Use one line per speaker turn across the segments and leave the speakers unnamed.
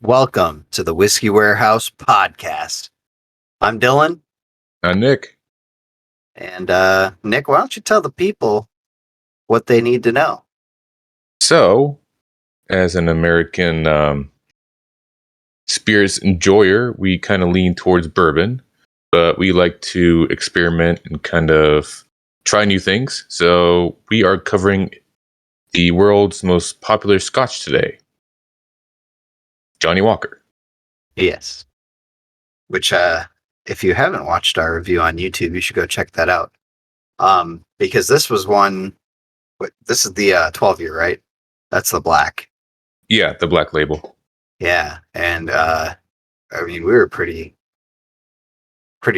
Welcome to the Whiskey Warehouse podcast. I'm Dylan,
Nick.
and Nick, why don't you tell the people what they need to know?
So, as an American spirits enjoyer, we kind of lean towards bourbon, but we like to experiment and kind of try new things. So, we are covering the world's most popular Scotch today, Johnny Walker.
Yes. Which, if you haven't watched our review on YouTube, you should go check that out. Because this was one. This is the 12-year, right? That's the black.
Yeah, the black label.
Yeah, and I mean, we were pretty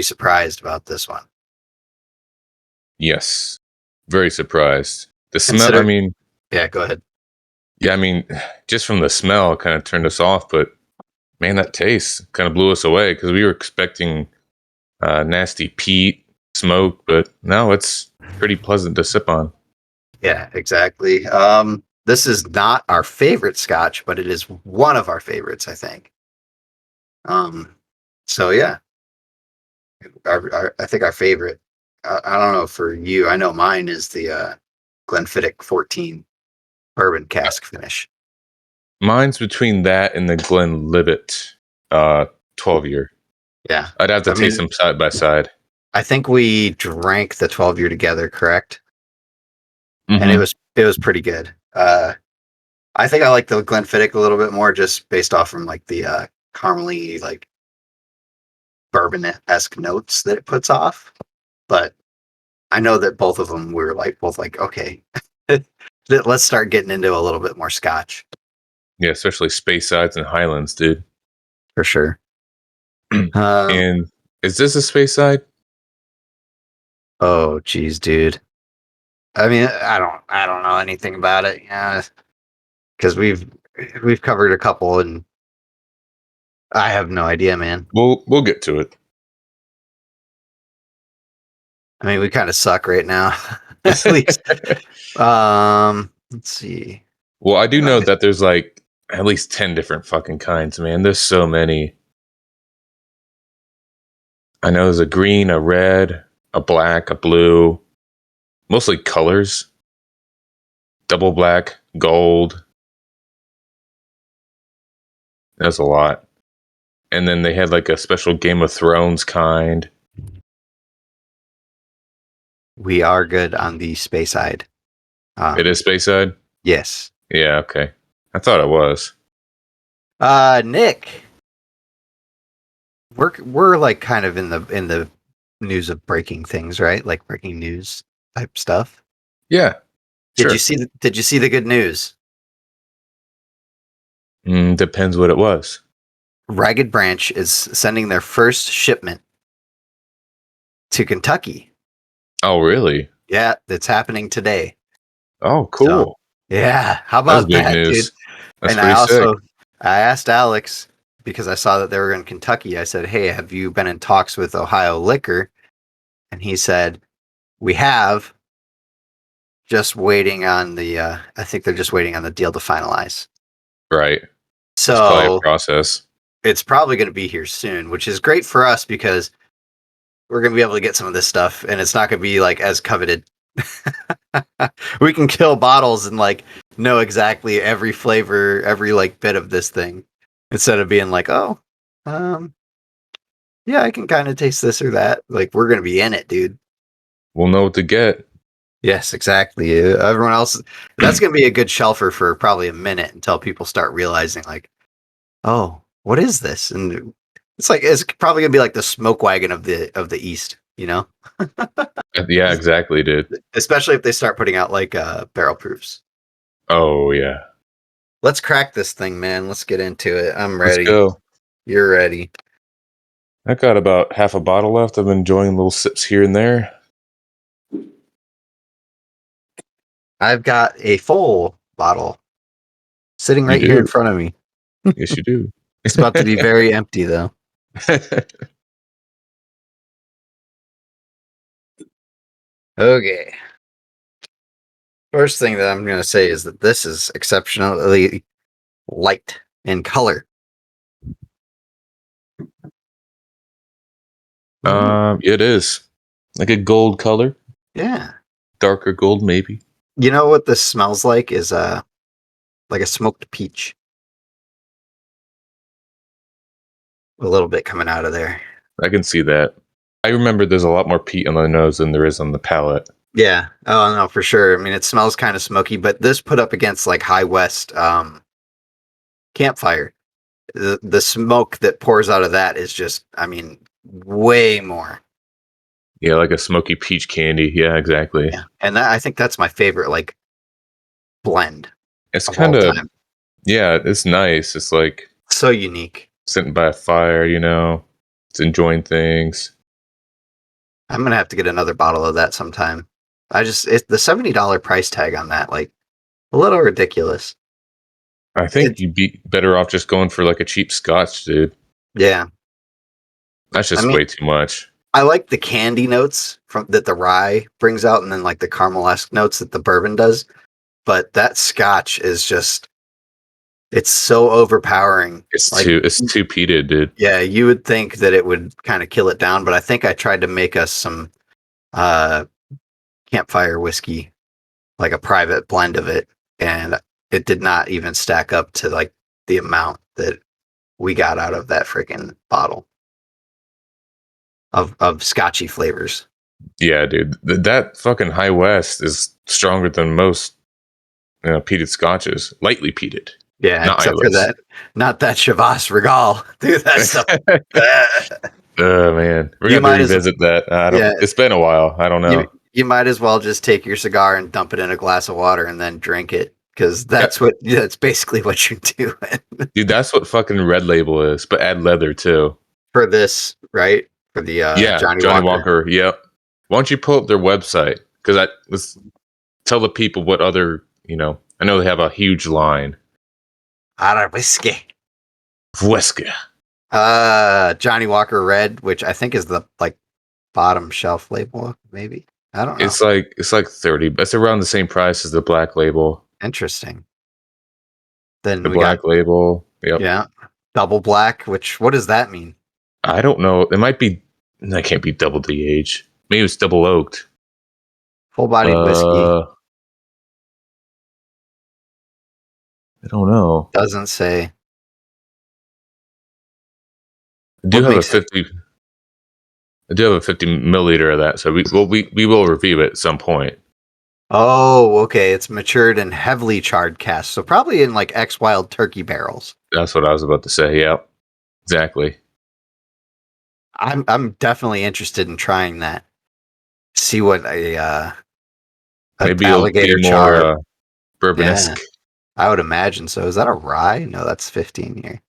surprised about this one.
Yes, very surprised. The smell,
Consider, yeah, go ahead.
yeah, I mean, just from the smell, it kind of turned us off, but man, that taste kind of blew us away because we were expecting nasty peat, smoke, but no, it's pretty pleasant to sip on.
Yeah, exactly. This is not our favorite Scotch, but it is one of our favorites, I think. So yeah, I think our favorite. I don't know for you. I know mine is the Glenfiddich 14 bourbon cask finish.
Mine's between that and the Glenlivet 12-year.
Yeah,
I'd have to taste them side by side.
I think we drank the 12-year together, correct?
Mm-hmm.
And it was pretty good. I think I like the Glenfiddich a little bit more, just based off from like the caramely, like bourbon-esque notes that it puts off. But I know that both of them were both like, okay, let's start getting into a little bit more Scotch.
Yeah, especially Space Sides and Highlands, dude.
For sure.
And is this a Space Side?
Oh, geez, dude. I mean, I don't know anything about it. Yeah, because we've covered a couple, and I have no idea, man.
We'll get to it.
I mean, we kind of suck right now, at least. Let's see.
Well, I do know that there's like at least 10 different fucking kinds, man. There's so many. I know there's a green, a red, a black, a blue, mostly colors. Double black, gold. That's a lot. And then they had like a special Game of Thrones kind.
We are good on the space side.
It is Space Side?
Yes.
Yeah, okay. I thought it was.
Nick, we're like kind of in the news of breaking things, right? Like breaking news type stuff.
Yeah.
Did
Sure.
you see the good news?
Depends what it was.
Ragged Branch is sending their first shipment to Kentucky.
Oh, really?
Yeah, it's happening today.
Oh, cool.
So, yeah, how
That was
about
big
that,
news.
dude?
That's
And
pretty sick.
I asked Alex because I saw that they were in Kentucky. I said, "Hey, have you been in talks with Ohio Liquor?" And he said, "We have. Just waiting on the. I think they're just waiting on the deal to finalize."
Right.
So
It's probably a process.
it's probably going to be here soon, which is great for us because we're going to be able to get some of this stuff, and it's not going to be like as coveted. We can kill bottles and like know exactly every flavor, every like bit of this thing, instead of being like, oh, yeah, I can kind of taste this or that. Like we're going to be in it, dude.
We'll know what to get.
Yes, exactly. Everyone else, that's going to be a good shelfer for probably a minute until people start realizing, like, oh, what is this? And it's probably going to be like the smoke wagon of the East, you know?
Yeah, exactly, dude.
Especially if they start putting out like barrel proofs.
Oh, yeah.
Let's crack this thing, man. Let's get into it. I'm ready.
Let's go.
You're ready.
I got about half a bottle left. I'm enjoying little sips here and there.
I've got a full bottle sitting right here in front of me.
Yes, you do.
It's about to be very empty, though. Okay. First thing that I'm going to say is that this is exceptionally light in color.
It is like a gold color,
Yeah.
darker gold maybe.
You know what this smells like is like a smoked peach. A little bit coming out of there.
I can see that. I remember there's a lot more peat on the nose than there is on the palate.
Yeah. Oh no, for sure. I mean, it smells kind of smoky, but this put up against like High West campfire. The smoke that pours out of that is just, I mean, way more.
Yeah, like a smoky peach candy. Yeah, exactly.
Yeah. And that, I think that's my favorite like blend
It's
of all
kind of,
time.
yeah, it's nice. It's like
So unique.
sitting by a fire, it's enjoying things.
I'm gonna have to get another bottle of that sometime. The $70 price tag on that, like a little ridiculous.
I think
It
you'd be better off just going for like a cheap scotch, dude.
yeah.
That's
I
just
mean,
way too much.
I like the candy notes from that the rye brings out, and then like the caramel-esque notes that the bourbon does. But that scotch is just it's so overpowering. Like
It's too peated, dude.
yeah, you would think that it would kind of kill it down, but I think I tried to make us some uh campfire whiskey, like a private blend of it, and it did not even stack up to like the amount that we got out of that freaking bottle of scotchy flavors.
Yeah, dude. That fucking High West is stronger than most peated scotches. Lightly peated,
Yeah,
not
except for
eyeless.
that, not that Chivas Regal. Dude, that stuff.
Oh man, we're
You
gonna have to
might as
revisit that. I don't.
yeah,
It's been a while. I don't
you
know.
you might as well just take your cigar and dump it in a glass of water and then drink it because
Yeah,
that's basically what you're doing
dude, that's what fucking Red Label is, but add leather too.
for this, right? For the
Yeah,
Johnny
Johnny
Walker.
Walker. Yep. Why don't you pull up their website? Because let's tell the people what other. I know they have a huge line.
Out of whiskey.
Whiskey.
Johnny Walker Red, which I think is the like bottom shelf label, maybe. I don't know.
It's like 30. That's around the same price as the Black Label.
Interesting. Then
The
we got
Black Label. Yep.
yeah, double black. Which what does that mean?
I don't know. It might be. That can't be double DH. Maybe it's double oaked.
Full bodied whiskey
I don't know.
doesn't say
I do
what
have a
makes it.
50. I do have a 50 milliliter of that, so we will review it at some point.
Oh, okay. It's matured in heavily charred casks, so probably in like X Wild turkey barrels.
That's what I was about to say. Yep, exactly.
I'm definitely interested in trying that. See what a
Maybe it'll be
alligator
more
char. Yeah,
bourbon-esque.
I would imagine so. Is that a rye? No, that's 15 year.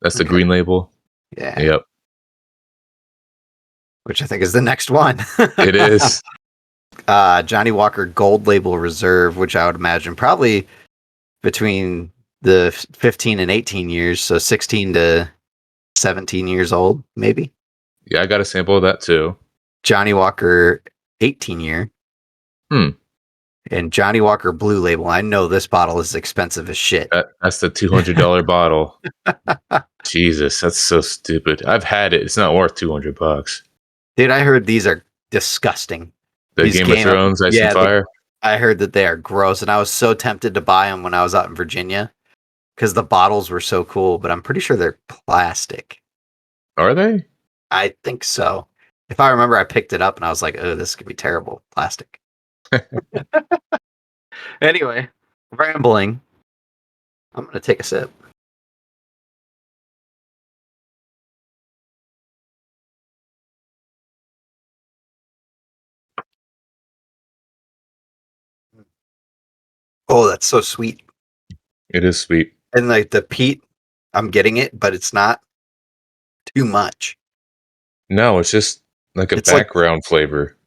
That's the
Okay.
green label.
Yeah,
Yep,
which I think is the next one.
it is.
Johnny Walker Gold Label Reserve, which I would imagine probably between the 15 and 18 years, so 16 to 17 years old, maybe.
Yeah, I got a sample of that too.
Johnny Walker 18 year
Hmm.
and Johnny Walker Blue Label. I know this bottle is expensive as shit.
That's the $200 bottle. Jesus, that's so stupid. I've had it. It's not worth $200.
Dude, I heard these are disgusting.
The
These
Game of Thrones, Ice and
yeah,
Fire.
I heard that they are gross, and I was so tempted to buy them when I was out in Virginia because the bottles were so cool. But I'm pretty sure they're plastic.
Are they?
I think so. If I remember, I picked it up and I was like, "Oh, this could be terrible, plastic." Anyway, rambling. I'm gonna take a sip. Oh, that's so sweet.
It is sweet.
And like the peat, I'm getting it, but it's not too much.
No, it's just like a
It's like
background flavor.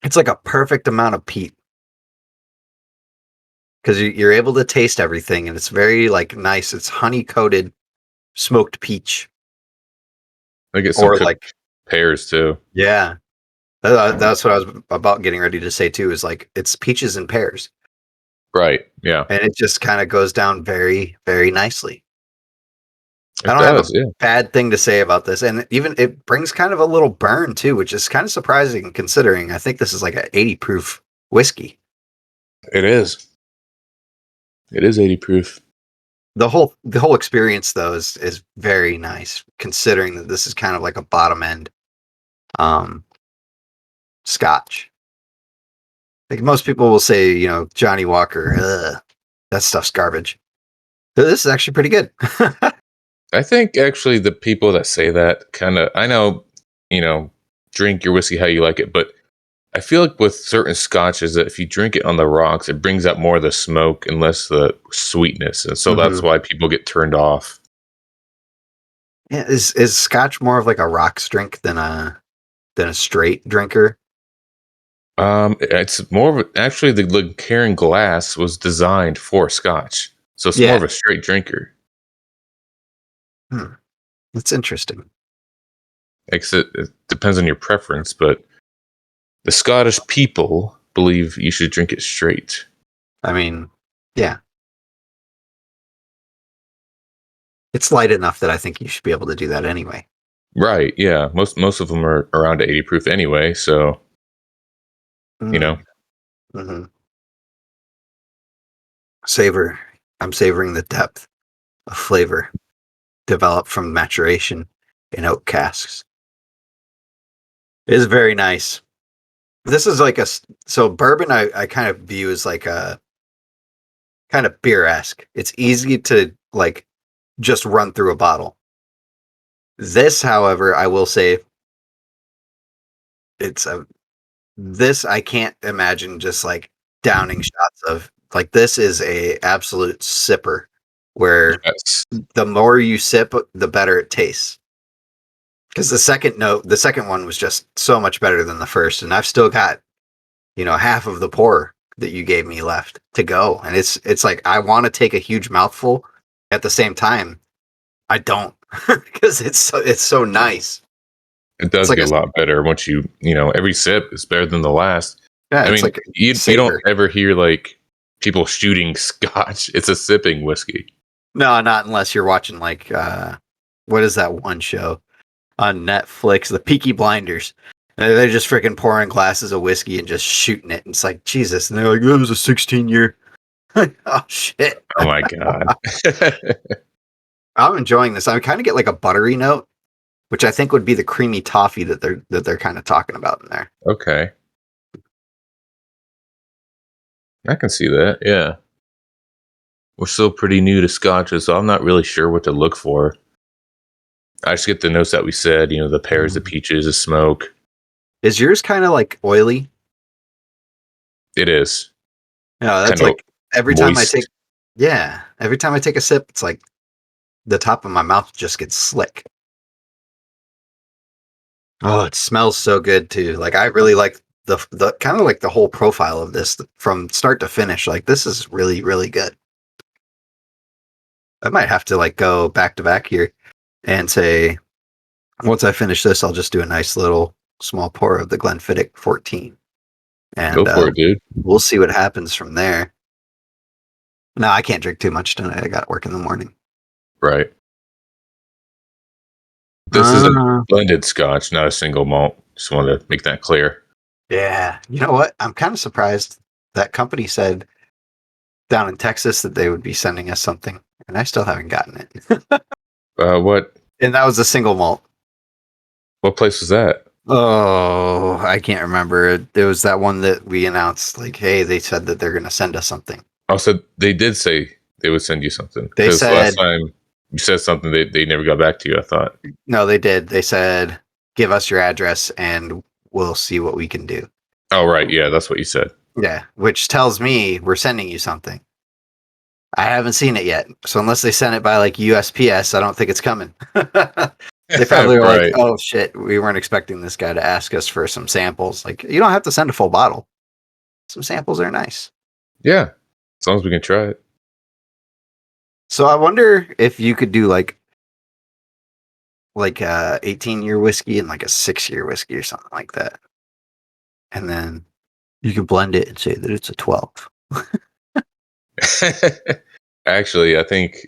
it's like a perfect amount of peat because you're able to taste everything, and it's very like nice. It's honey coated smoked peach,
I get some
or
cooked
like
pears too.
yeah, that's what I was about getting ready to say too. Is like it's peaches and pears,
Right. Yeah.
and it just kind of goes down very very nicely. I
It
don't have a
does, yeah.
bad thing to say about this, and even it brings kind of a little burn too, which is kind of surprising considering I think this is like an 80 proof whiskey.
It is. It is 80 proof.
The whole experience though is very nice considering that this is kind of like a bottom end um Scotch. Like most people will say, Johnny Walker, ugh, that stuff's garbage. But this is actually pretty good.
I think actually the people that say that kind of, I know, you know, drink your whiskey how you like it, but I feel like with certain scotches that if you drink it on the rocks, it brings out more of the smoke and less the sweetness. And so that's
Hmm.
why people get turned off.
Yeah, is Scotch more of like a rocks drink than a straight drinker?
It's more of actually the Glencairn glass was designed for scotch. So it's more
Yeah.
of a straight drinker.
Hmm. That's interesting.
It depends on your preference, but the Scottish people believe you should drink it straight.
I mean, yeah. It's light enough that I think you should be able to do that anyway.
Right, yeah. Most of them are around 80 proof anyway, so you
Mm.
know.
Hmm. Savor. I'm savoring the depth of flavor developed from maturation in oak casks. It is very nice. This is like so bourbon I kind of view as like a kind of beer-esque. It's easy to like just run through a bottle. This, however, I will say it's a this I can't imagine just like downing shots of. Like this is a absolute sipper where
Yes.
the more you sip, the better it tastes. Because the second one was just so much better than the first, and I've still got half of the pour that you gave me left to go, and it's like I want to take a huge mouthful. At the same time, I don't because it's so nice.
It
It's
does
like
get a lot better once every sip is better than the last.
yeah,
I
it's
mean,
like a
you don't
savor.
ever hear like people shooting scotch. It's a sipping whiskey.
No, not unless you're watching like what is that one show on Netflix, The Peaky Blinders. They're just freaking pouring glasses of whiskey and just shooting it. And it's like Jesus, and they're like, "That was a 16-year." Oh shit!
Oh my god.
I'm enjoying this. I kind of get like a buttery note, which I think would be the creamy toffee that they're kind of talking about in there.
Okay. I can see that. Yeah. We're still pretty new to scotches, so I'm not really sure what to look for. I just get the notes that we said, the pears, the peaches, the smoke.
Is yours kind of like oily?
It is
Yeah, that's
kind of
like every time I
moist.
take, yeah, every time I take a sip, it's like the top of my mouth just gets slick. Oh, it smells so good too. Like I really like the kind of like the whole profile of this from start to finish. Like this is really really good. I might have to like go back to back here and say once I finish this, I'll just do a nice little small pour of the Glenfiddich 14,
Go
and
for it, dude.
we'll see what happens from there. No, I can't drink too much tonight. I got work in the morning.
Right. This is a
Uh,
blended scotch, not a single malt. Just wanted to make that clear.
yeah. You know what? I'm kind of surprised that company said down in Texas that they would be sending us something, and I still haven't gotten it.
What
And that was a single malt.
place was that?
Oh, I can't remember. It was that one that we announced, like, hey, they said that they're going to send us something.
Also, they did say they would send you something
They
because last
said,
time you said something, they never got back to you. I thought.
no, they did. They said, give us your address and we'll see what we can do.
Oh, right. Yeah, that's what you said.
Yeah, which tells me we're sending you something. I haven't seen it yet. So unless they sent it by like USPS, I don't think it's coming. They probably were like,
Right.
oh shit, we weren't expecting this guy to ask us for some samples. Like, you don't have to send a full bottle. Some samples are nice.
Yeah. As long as we can try it.
So I wonder if you could do like a 18-year whiskey and like a 6-year whiskey or something like that. And then you could blend it and say that it's a 12.
Actually, I think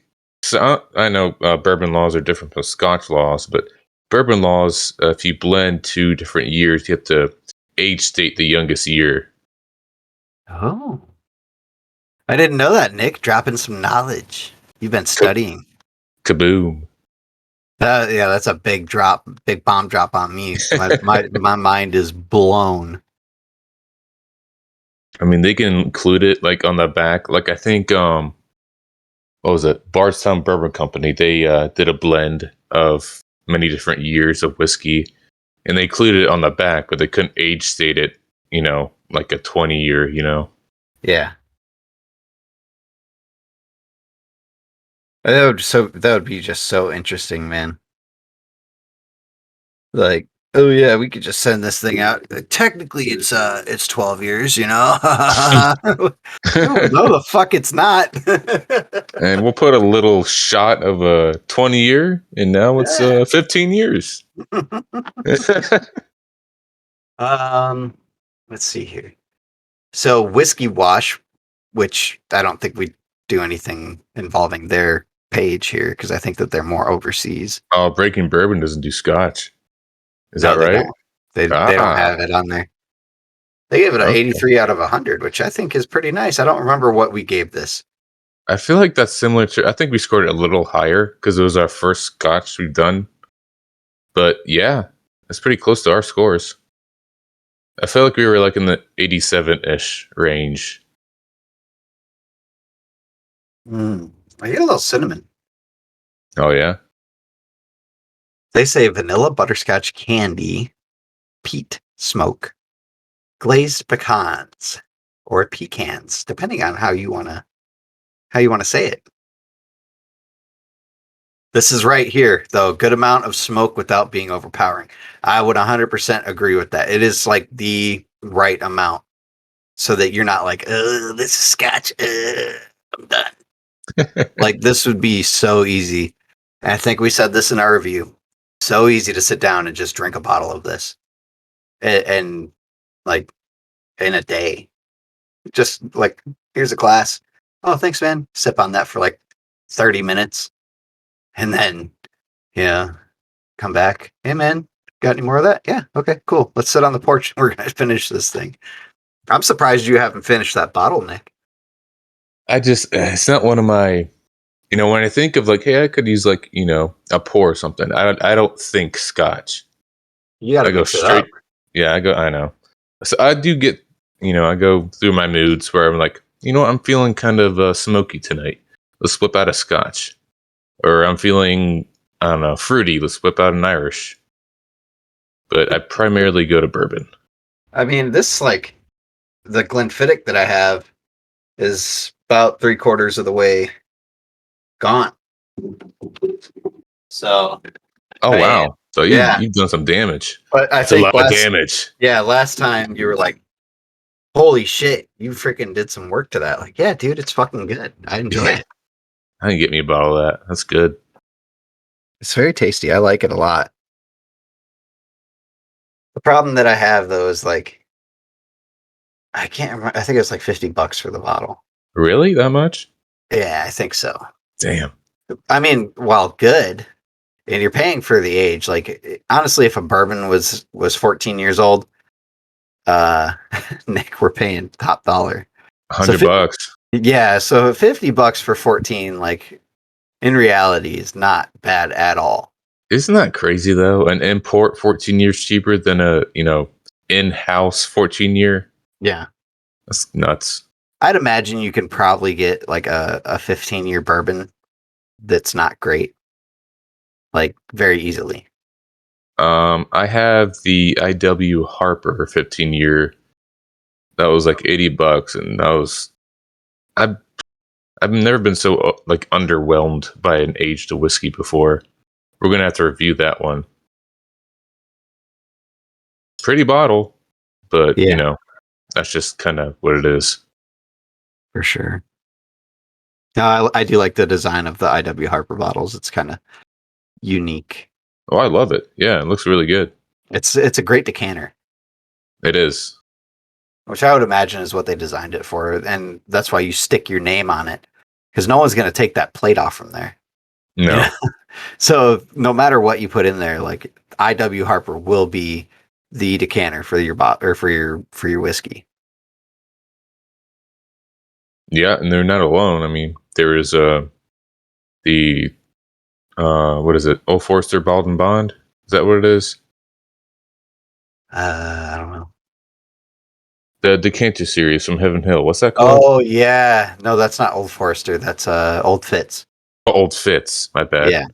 So I know bourbon laws are different from Scotch laws, but bourbon laws, if you blend 2 different years, you have to age state the youngest year.
Oh, I didn't know that, Nick. Dropping some knowledge. You've been
Ka-
studying.
Kaboom!
Yeah, that's a big drop, big bomb drop on me. My mind is blown.
I mean, they can include it like on the back. Like I think, what was it? Bardstown Bourbon Company. They did a blend of many different years of whiskey, and they included it on the back, but they couldn't age state it. Like a 20 year.
Yeah, that would be just so interesting, man. Like, oh yeah, we could just send this thing out. Technically, it's 12 years, you know. No, the fuck, it's not.
And we'll put a little shot of a 20 year, and now it's
Yeah.
15 years.
Um, let's see here. So whiskey wash, which I don't think we do anything involving their page here because I think that they're more overseas.
Oh, Breaking Bourbon doesn't do Scotch. Is
No,
that
they
right?
don't. They don't
Ah,
have it on there. They gave it an
okay.
83 out of 100, which I think is pretty nice. I don't remember what we gave this.
I feel like that's similar to. I think we scored it a little higher because it was our first Scotch we've done. But yeah, it's pretty close to our scores. I feel like we were like in the 87-ish range.
I get a little cinnamon.
Oh yeah.
They say vanilla butterscotch candy, peat smoke, glazed pecans, or pecans, depending on how you wanna say it. This is right here, though. Good amount of smoke without being overpowering. I would 100% agree with that. It is like the right amount so that you're not like, this is scotch. I'm done. Like, this would be so easy. And I think we said this in our review. So easy to sit down and just drink a bottle of this. And like in a day. Just like, here's a glass. Oh, thanks, man. Sip on that for like 30 minutes. And then, yeah, come back. Hey, man, got any more of that? Yeah. Okay, cool. Let's sit on the porch. We're going to finish this thing. I'm surprised you haven't finished that bottle, Nick.
It's not one of my. When I think of like, hey, I could use like a pour or something. I don't think Scotch.
You got to
I go
mix it up.
straight. Yeah, I know. So I do get. I go through my moods where I'm like, what, I'm feeling kind of smoky tonight. Let's whip out a Scotch. Or I'm feeling, I don't know, fruity. Let's whip out an Irish. But I primarily go to bourbon.
I mean, this, like, the Glenfiddich that I have is about 3/4 of the way gone. So,
Oh
I,
wow! So
yeah.
you've done some damage.
But I
That's a
think
lot of damage.
last time you were like, holy shit, you freaking did some work to that. Like, yeah, dude, it's fucking good. I enjoy
Yeah,
it.
I can get me a bottle of that. That's good.
It's very tasty. I like it a lot. The problem that I have though is like I can't remember. I think it was like $50 for the bottle.
Really, that much?
Yeah, I think so.
Damn.
I mean, while good, and you're paying for the age. Like honestly, if a bourbon was 14 years old, uh, Nick, we're paying top dollar. So
$100.
yeah, so $50 for 14, like in reality, is not bad at all.
Isn't that crazy though? An import 14 years cheaper than a in-house 14 year.
Yeah,
That's nuts.
I'd imagine you can probably get like a 15-year bourbon that's not great, like very easily.
I have the IW Harper 15 year. That was like $80, and that was I've I've never been so like underwhelmed by an aged whiskey before. We're gonna have to review that one. Pretty bottle, but
Yeah,
that's just kind of what it is.
for sure. No, I do like the design of the IW Harper bottles. It's kind of unique.
Oh, I love it. Yeah, it looks really good.
It's a great decanter,
It is.
which I would imagine is what they designed it for, and that's why you stick your name on it because no one's going to take that plate off from there. You
No.
know? So no matter what you put in there, like IW Harper will be the decanter for your or for your whiskey.
Yeah, and they're not alone. I mean, there is the what is it? Old Forester Bald and Bond. Is that what it is?
I don't know.
The decanter series from Heaven Hill. What's that called?
Oh yeah, no, that's not Old Forester. That's Old Fitz.
Oh, Old Fitz. My bad.
Yeah,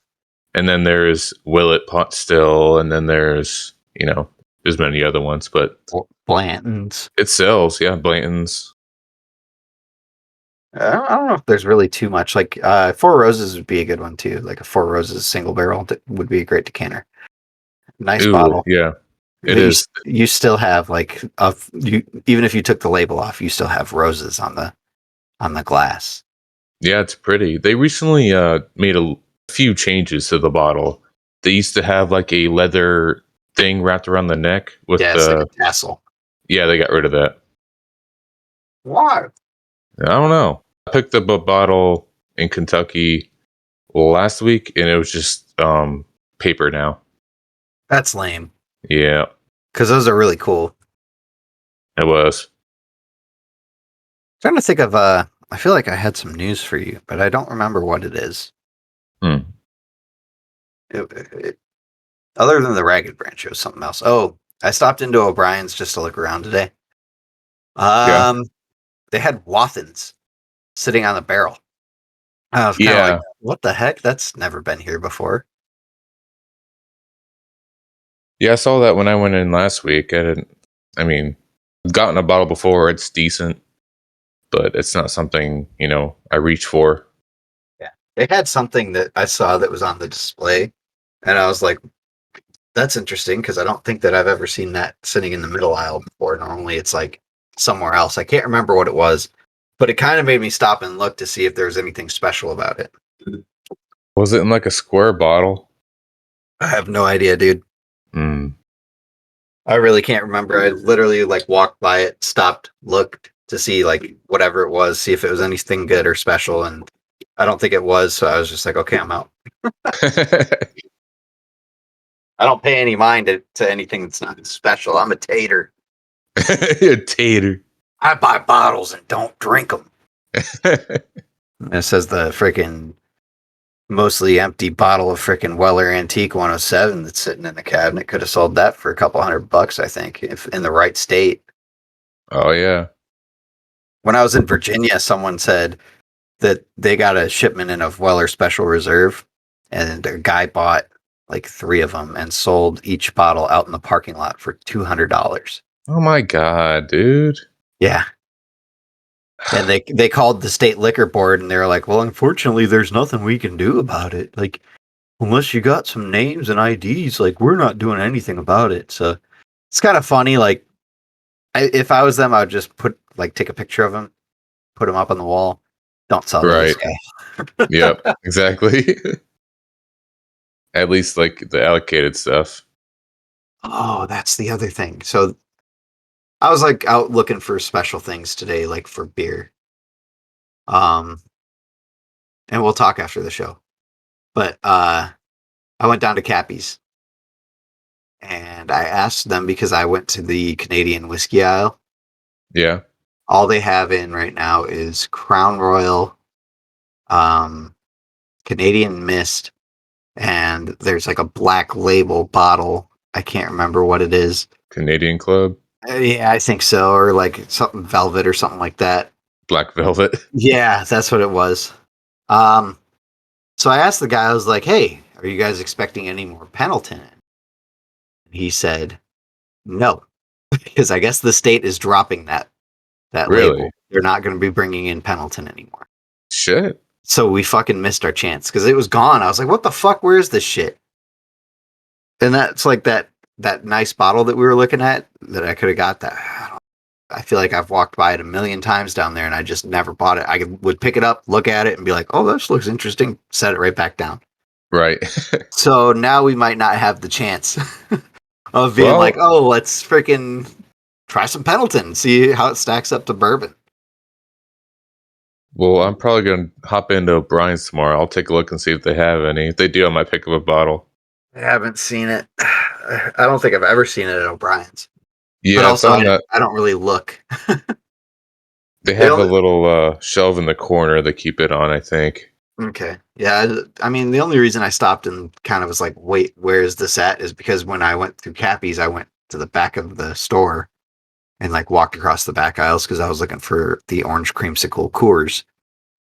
And then there's Willet Pot Still, and then there's there's many other ones, but
Blanton's.
it sells. Yeah, Blanton's.
I don't know if there's really too much. Like Four Roses would be a good one too. Like a Four Roses single barrel would be a great decanter. Nice
Ooh,
bottle.
yeah, it
But
is.
you still have like even if you took the label off, you still have roses on the glass.
Yeah, it's pretty. They recently made a few changes to the bottle. They used to have like a leather thing wrapped around the neck with
Yeah, it's like
the.
a tassel.
Yeah, they got rid of that.
Why?
I don't know. I picked up a bottle in Kentucky last week, and it was just paper now.
That's lame.
Yeah,
Because those are really cool.
it was.
Trying to think of I feel like I had some news for you, but I don't remember what it is.
Hmm.
It, other than the Ragged Branch, it was something else. Oh, I stopped into O'Brien's just to look around today.
Yeah,
Um, they had Wathans sitting on the barrel. I was kind of like,
yeah,
what the heck? That's never been here before.
yeah. I saw that when I went in last week. I didn't. I mean, I've gotten a bottle before. It's decent, but it's not something I reach for.
Yeah. They had something that I saw that was on the display, and I was like, that's interesting because I don't think that I've ever seen that sitting in the middle aisle before. Normally it's like somewhere else. I can't remember what it was, but it kind of made me stop and look to see if there was anything special about it.
Was it in like a square bottle?
I have no idea, dude.
Mm.
I really can't remember. I literally like walked by it, stopped, looked to see like whatever it was, see if it was anything good or special, and I don't think it was. So I was just like, okay, I'm out. I don't pay any mind to anything that's not special. I'm a tater.
A tater.
I buy bottles and don't drink them. It says the freaking mostly empty bottle of freaking Weller Antique 107 that's sitting in the cabinet. Could have sold that for a couple $100, I think, if in the right state.
Oh yeah.
When I was in Virginia, someone said that they got a shipment in of Weller Special Reserve, and a guy bought like 3 of them and sold each bottle out in the parking lot for $200.
Oh my god, dude.
Yeah. And they called the state liquor board and they were like, well, unfortunately, there's nothing we can do about it. Like, unless you got some names and IDs, like, we're not doing anything about it. So it's kind of funny. Like, if I was them, I would just take a picture of him, put him up on the wall. Don't sell to this
Right.
guy.
Yep. Exactly. At least like the allocated stuff.
Oh, that's the other thing. So I was like out looking for special things today, like for beer. Um, and we'll talk after the show. But I went down to Cappy's and I asked them because I went to the Canadian whiskey aisle.
Yeah.
All they have in right now is Crown Royal, um, Canadian Mist, and there's like a black label bottle. I can't remember what it is.
Canadian Club.
Yeah, I think so, or like something Velvet or something like that.
Black Velvet.
Yeah, that's what it was. Um, so I asked the guy, I was like, hey, are you guys expecting any more Pendleton? He said, no, because I guess the state is dropping that
Really?
label. They're not going to be bringing in Pendleton anymore.
Shit.
So we fucking missed our chance because it was gone. I was like, what the fuck? Where is this shit? And that's like that nice bottle that we were looking at that I could have got that. I feel like I've walked by it a million times down there and I just never bought it. I would pick it up, look at it, and be like, oh, this looks interesting, set it right back down.
Right.
So now we might not have the chance of being like,
Well,
oh, let's freaking try some Pendleton, see how it stacks up to bourbon.
Well, I'm probably gonna hop into O'Brien's tomorrow. I'll take a look and see if they have any. If they do, I might pick up a bottle.
I haven't seen it. I don't think I've ever seen it at O'Brien's. But
Yeah, I
also,
found that
I don't really look.
they
They
have a
only,
little shelf in the corner they keep it on, I think.
okay. Yeah. I mean, the only reason I stopped and kind of was like, wait, where is this at? Is because when I went through Cappy's, I went to the back of the store and like walked across the back aisles because I was looking for the orange creamsicle Coors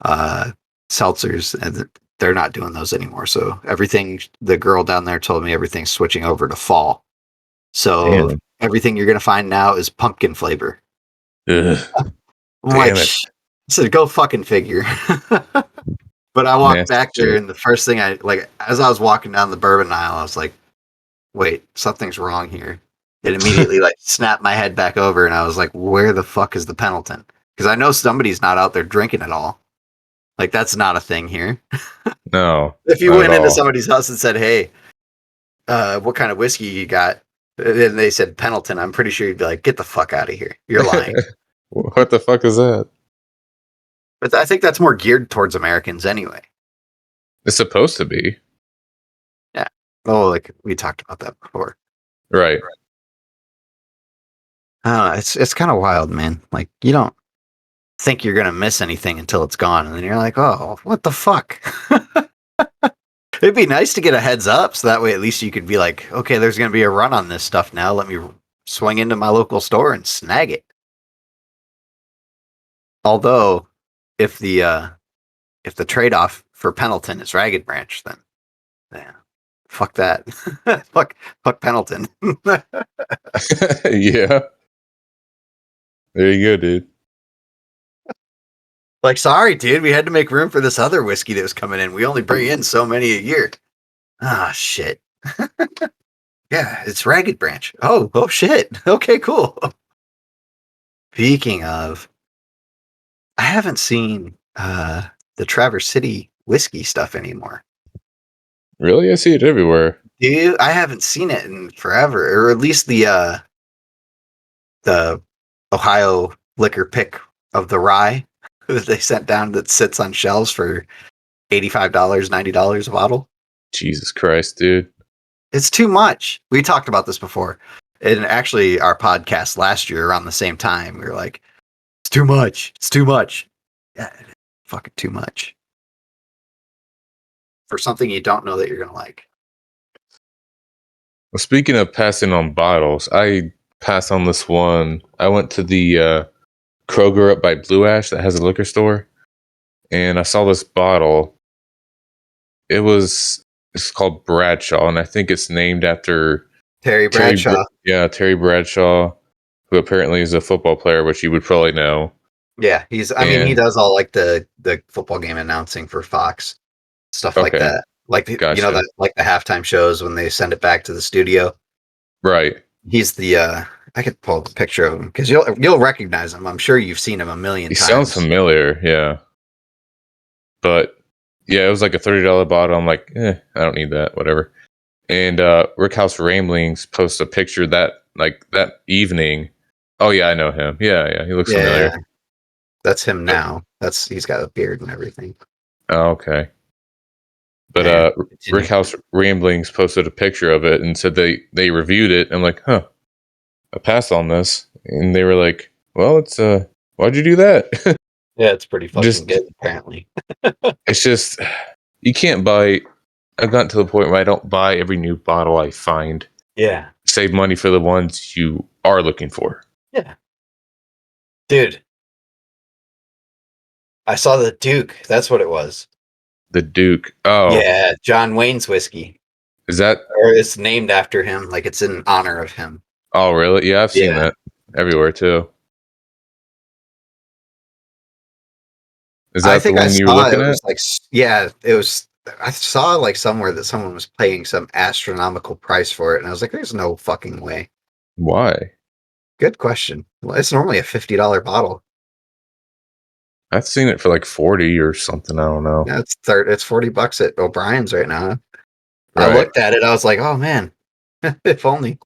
uh, seltzers, and they're not doing those anymore. So everything, the girl down there told me everything's switching over to fall. So
Damn.
everything you're gonna find now is pumpkin flavor.
Ugh,
I'm like,
damn it.
I said, go fucking figure. But I walked
Nasty
back there,
shit.
and the first thing I like, as I was walking down the bourbon aisle, I was like, wait, something's wrong here. It immediately like snapped my head back over, and I was like, where the fuck is the Pendleton? Because I know somebody's not out there drinking it all. Like that's not a thing here.
No,
If you
not at
went into
all.
somebody's house and said, "Hey, what kind of whiskey you got?" and they said Pendleton, I'm pretty sure you'd be like, "Get the fuck out of here! You're lying."
What the fuck is that?
But I think that's more geared towards Americans anyway.
It's supposed to be.
Yeah. Oh, like we talked about that before.
Right.
It's kind of wild, man. Like you don't think you're gonna miss anything until it's gone, and then you're like, "Oh, what the fuck." It'd be nice to get a heads up, so that way at least you could be like, "Okay, there's gonna be a run on this stuff now. Let me swing into my local store and snag it." Although, if the trade off for Pendleton is Ragged Branch, then yeah, fuck that. fuck Pendleton.
Yeah. There you go, dude.
Like, sorry, dude, we had to make room for this other whiskey that was coming in. We only bring in so many a year. Ah, shit. Yeah, it's Ragged Branch. Oh shit. Okay, cool. Speaking of, I haven't seen the Traverse City whiskey stuff anymore.
Really? I see it everywhere.
Do you? I haven't seen it in forever, or at least the Ohio liquor pick of the rye that they sent down that sits on shelves for $85, $90 a bottle.
Jesus Christ, dude.
It's too much. We talked about this before. And actually, our podcast last year around the same time, we were like, it's too much. It's too much. Yeah, fucking too much. For something you don't know that you're going to like.
Well, speaking of passing on bottles, I passed on this one. I went to the Kroger up by Blue Ash that has a liquor store, and I saw this bottle. It's called Bradshaw, and I think it's named after
Terry Bradshaw.
Terry Bradshaw, who apparently is a football player, which you would probably know.
Yeah, I mean, he
And
does all like the football game announcing for Fox, stuff like
okay,
that. Like,
gotcha.
like the halftime shows when they send it back to the studio.
Right.
He's the I could pull up a picture of him because you'll recognize him. I'm sure you've seen him a million
He sounds
times.
familiar, yeah. But yeah, it was like a $30 bottle. I'm like, I don't need that, whatever. And Rickhouse Ramblings posts a picture that evening. Oh yeah, I know him. Yeah, he looks familiar.
Yeah, that's him
But,
now. He's got a beard and everything.
oh, okay. But
And continue.
Rickhouse Ramblings posted a picture of it and said they reviewed it. I'm like, huh, I passed on this, and they were like, well, it's why'd you do that?
Yeah, it's pretty fucking
Just
good apparently.
it's just you can't buy. I've gotten to the point where I don't buy every new bottle I find.
Yeah,
Save money for the ones you are looking for.
yeah, dude. I saw the Duke. That's what it was.
The Duke. Oh,
Yeah, John Wayne's whiskey,
is that?
or it's named after him. Like it's in honor of him.
Oh, really? Yeah, I've seen
Yeah,
that everywhere too. Is
I
that the
think I
one you were
saw
looking
it
at?
was like yeah, it was. I saw like somewhere that someone was paying some astronomical price for it, and I was like, "There's no fucking way."
Why?
Good question. Well, it's normally a $50 bottle.
I've seen it for like 40 or something. I don't know.
Yeah, it's $40 at O'Brien's right now. I
Right.
looked at it, I was like, oh man, if only.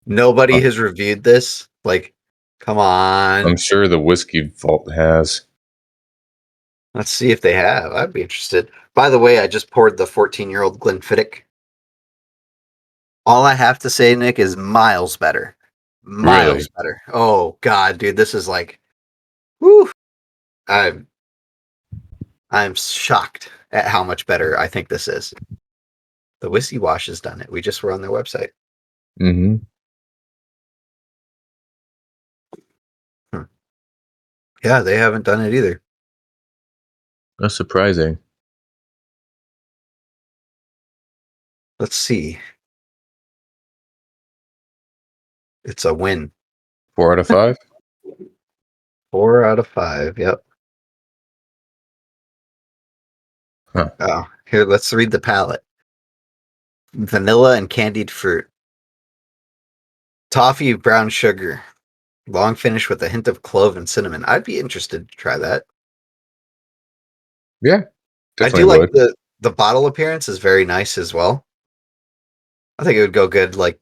Nobody
Uh,
has reviewed this. Like Come on.
I'm sure the whiskey vault has.
Let's see if they have. I'd be interested. By the way, I just poured the 14-year-old Glenfiddich. All I have to say, Nick, is miles better.
Really?
Miles better. Oh God, dude, this is like, whew. I'm shocked at how much better I think this is. The Whiskey Wash has done it. We just were on their website.
Mm-hmm.
Yeah, they haven't done it either.
That's surprising.
Let's see. It's a win.
4 out of 5?
4 out of 5. Yep.
Huh.
Oh, here, let's read the palette. Vanilla and candied fruit. Toffee, brown sugar. Long finish with a hint of clove and cinnamon. I'd be interested to try that.
Yeah,
I
definitely
do like
would.
the bottle appearance is very nice as well. I think it would go good, like,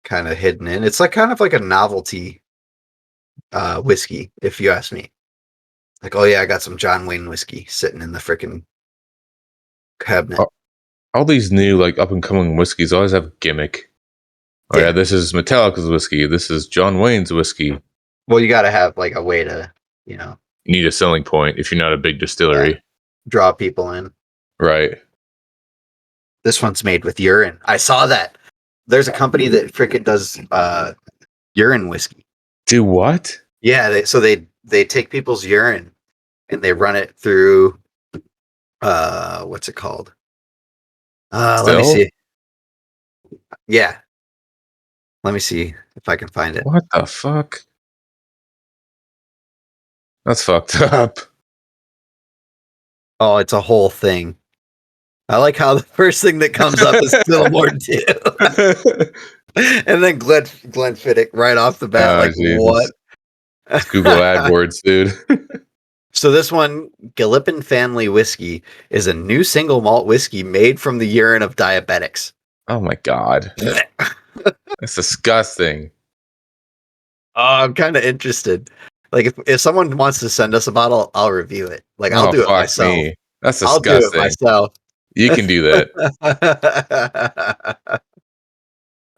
kind of hidden in. It's like kind of like a novelty whiskey, if you ask me. Like, oh yeah, I got some John Wayne whiskey sitting in the freaking cabinet.
All these new, like, up-and-coming whiskeys always have a gimmick. Oh, yeah, this is Metallica's whiskey. This is John Wayne's whiskey.
Well, you got to have like a way to, you
need a selling point if you're not a big distillery.
draw people in.
Right.
This one's made with urine. I saw that. There's a company that freaking does urine whiskey.
Do what?
Yeah, they take people's urine and they run it through what's it called? Let me see. Yeah. Let me see if I can find it.
What the fuck? That's fucked up.
Oh, it's a whole thing. I like how the first thing that comes up is Fillmore 2. And then Glenfiddich right off the bat, like,
Jesus.
what?
It's Google AdWords, dude.
So this one, Gallipin Family Whiskey, is a new single malt whiskey made from the urine of diabetics.
Oh my god. That's disgusting.
Oh, I'm kind of interested. Like, if someone wants to send us a bottle, I'll review it. Like, I'll do it
fuck
myself.
me. That's
I'll do it
disgusting.
myself.
You can do that.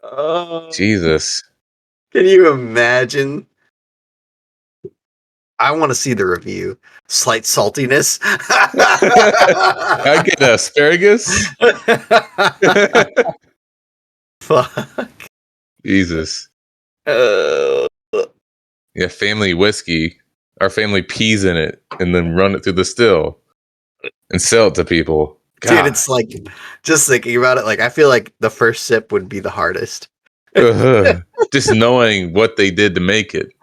Oh,
Jesus.
can you imagine? I want to see the review. Slight saltiness.
I get asparagus.
Fuck.
Jesus.
Uh,
Yeah, family whiskey. Our family pees in it and then run it through the still and sell it to people. God.
Dude, it's like, just thinking about it, like, I feel like the first sip would be the hardest.
Just knowing what they did to make it.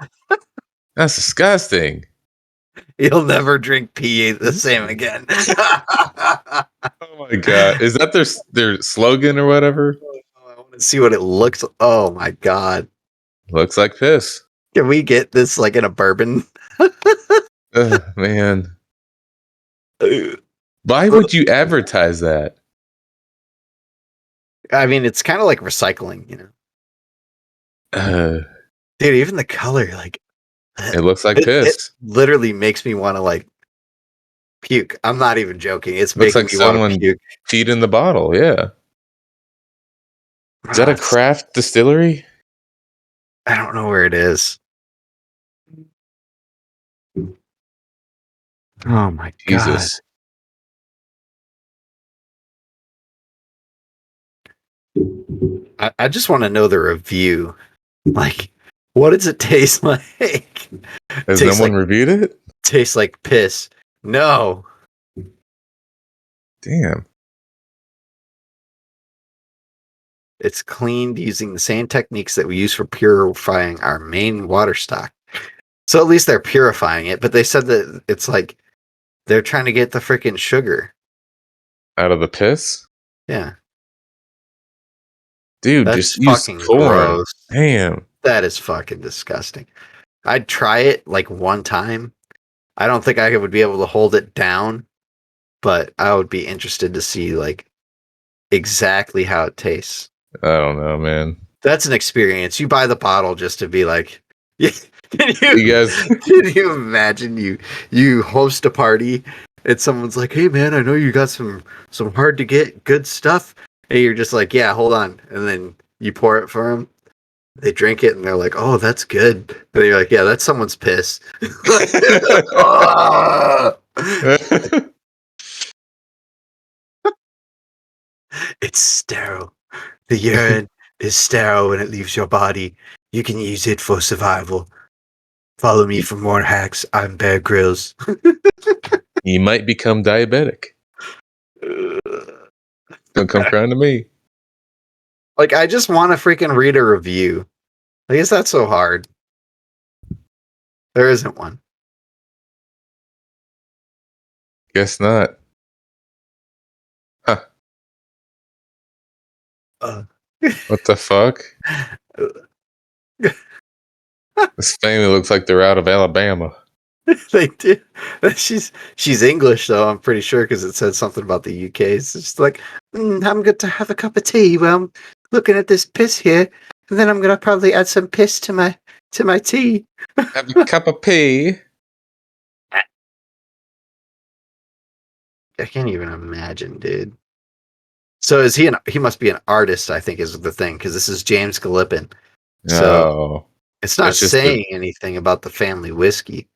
That's disgusting.
You'll never drink pee the same again.
Oh my god. Is that their slogan or whatever?
I want to see what it looks like. Oh my god.
Looks like piss.
Can we get this like in a bourbon?
Man. Why would you advertise that?
I mean, it's kind of like recycling, you know? Dude, even the color, like,
it looks like piss.
It literally makes me want to, like, puke. I'm not even joking. It's
looks
making
like
me want to
someone
puke.
peed in the bottle. Yeah. Is that a craft distillery?
I don't know where it is. Oh my
Jesus.
god. I just want to know the review. Like, what does it taste like?
Has no one reviewed it?
Tastes like piss. No.
Damn.
It's cleaned using the same techniques that we use for purifying our main water stock. So at least they're purifying it, but they said that it's like they're trying to get the freaking sugar
Out of the piss?
Yeah.
Dude,
That's
just use
fucking
corn.
gross.
Damn.
That is fucking disgusting. I'd try it like one time. I don't think I would be able to hold it down, but I would be interested to see like exactly how it tastes.
I don't know, man.
That's an experience. You buy the bottle just to be like,
You guys,
Can you imagine you host a party and someone's like, "Hey man, I know you got some hard to get good stuff," and you're just like, "Yeah, hold on," and then you pour it for them. They drink it and they're like, "Oh, that's good." And you're like, "Yeah, that's someone's piss." Ah! It's sterile. The urine is sterile when it leaves your body. You can use it for survival. Follow me for more hacks. I'm Bear Grylls.
you might become diabetic. Don't come crying to me.
Like, I just want to freaking read a review. I guess that's so hard. There isn't one.
Guess not. Huh.
Uh,
What the fuck? This family looks like they're out of Alabama.
they do. She's English though. I'm pretty sure because it said something about the UK. It's just like I'm going to have a cup of tea. Well, I'm looking at this piss here, and then I'm gonna probably add some piss to my tea.
Have a cup of pee.
I can't even imagine, dude. So is he? He must be an artist. I think is the thing because this is James Galippin. So
No,
it's not
it's just
saying anything about the family whiskey.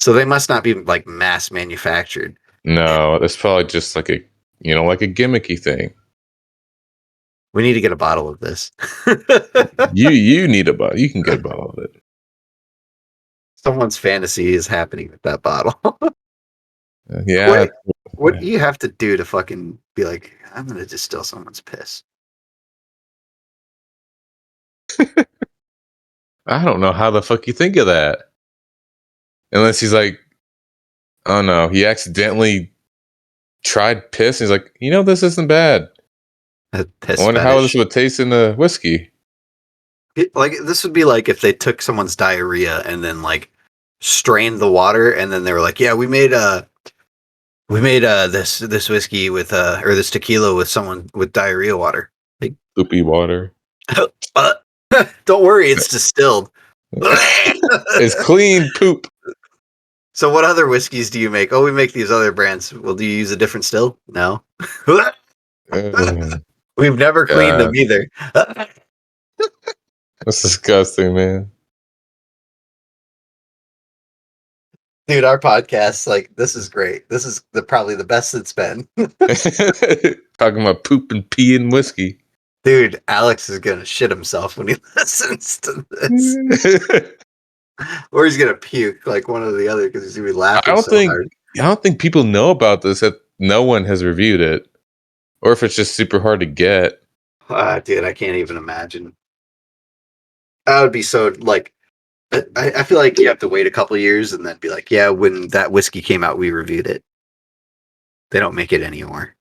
So they must not be like mass manufactured.
no. It's probably just like like a gimmicky thing.
We need to get a bottle of this.
You need a bottle. You can get a bottle of it.
Someone's fantasy is happening with that bottle.
Yeah.
What do you have to do to fucking be like, I'm gonna distill someone's piss?
I don't know how the fuck you think of that. Unless he's like, oh no, he accidentally tried piss. And he's like, this isn't bad.
A
I
piss
wonder how this
fetish.
would taste in the whiskey.
Like this would be like if they took someone's diarrhea and then like strained the water and then they were like, yeah, we made this whiskey with or this tequila with someone with diarrhea water. Like,
Soupy water.
uh, don't worry, it's distilled.
It's clean poop.
So what other whiskeys do you make? Oh, we make these other brands. Well, do you use a different still? No.
Oh,
We've never cleaned them
God.
either.
That's disgusting, man.
Dude, our podcast, like, this is great. This is probably the best it's been.
Talking about poop and pee and whiskey.
Dude, Alex is gonna shit himself when he listens to this. Or he's gonna puke like one or the other because he's gonna be laughing so hard.
I don't think people know about this. That no one has reviewed it, or if it's just super hard to get.
Dude, I can't even imagine. That would be so like. I feel like you have to wait a couple years and then be like, yeah, when that whiskey came out, we reviewed it. They don't make it anymore.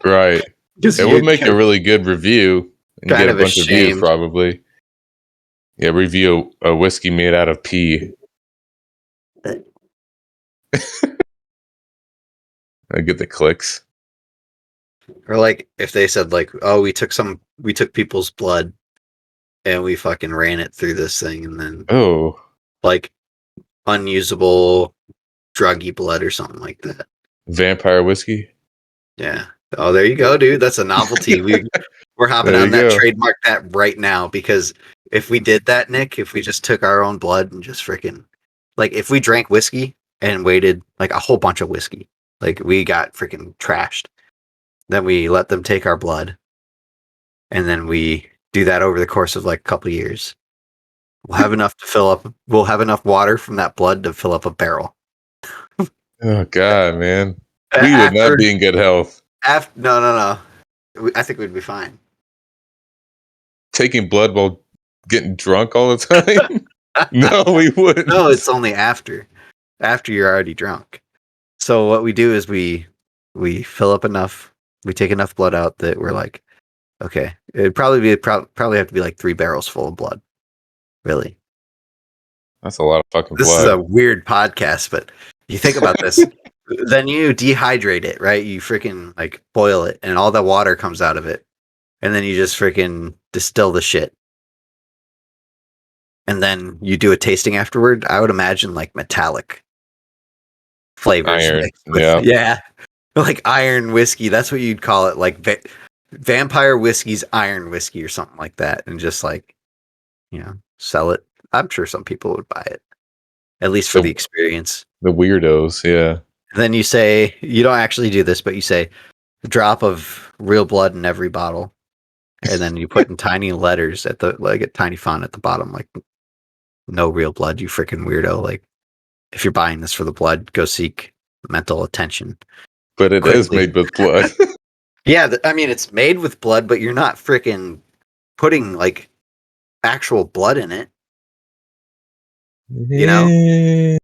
Right.
Because
It would make a really good review and
kind
get a
of
bunch of views,
ashamed.
probably. Yeah, review a whiskey made out of pee. I get the clicks.
Or like if they said like, oh, we took people's blood and we fucking ran it through this thing and then
Oh,
like unusable druggy blood or something like that.
vampire whiskey.
Yeah. Oh, there you go, dude. That's a novelty. We're hopping
There
on
you
that.
go.
Trademark that right now because if we did that, Nick, if we just took our own blood and just freaking like if we drank whiskey and waited like a whole bunch of whiskey, like we got freaking trashed. Then we let them take our blood, and then we do that over the course of like a couple of years. We'll have enough to fill up. We'll have enough water from that blood to fill up a barrel.
Oh God, man, we would
After,
not be in good health.
no. I think we'd be fine.
Taking blood while getting drunk all the time. No, we wouldn't.
No, it's only after you're already drunk. So what we do is we fill up enough. We take enough blood out that we're like, okay, it'd probably have to be like 3 barrels full of blood. Really.
That's a lot of fucking
This is
blood.
a weird podcast, but you think about this. Then you dehydrate it, right? You freaking like boil it and all the water comes out of it. And then you just freaking distill the shit. and then you do a tasting afterward, I would imagine like metallic flavors
Iron.
mixed with
Yeah.
yeah, like iron whiskey. That's what you'd call it, like vampire whiskey's iron whiskey or something like that, and just like sell it. I'm sure some people would buy it, at least for the
The
experience.
the weirdos. Yeah.
And then you say you don't actually do this, but you say a drop of real blood in every bottle, and then you put in tiny letters at the like a tiny font at the bottom, like no real blood. You freaking weirdo! Like if you're buying this for the blood, go seek mental attention
But it is
quickly.
made with blood.
Yeah, I mean it's made with blood, but you're not freaking putting like actual blood in it. You know,
Yeah.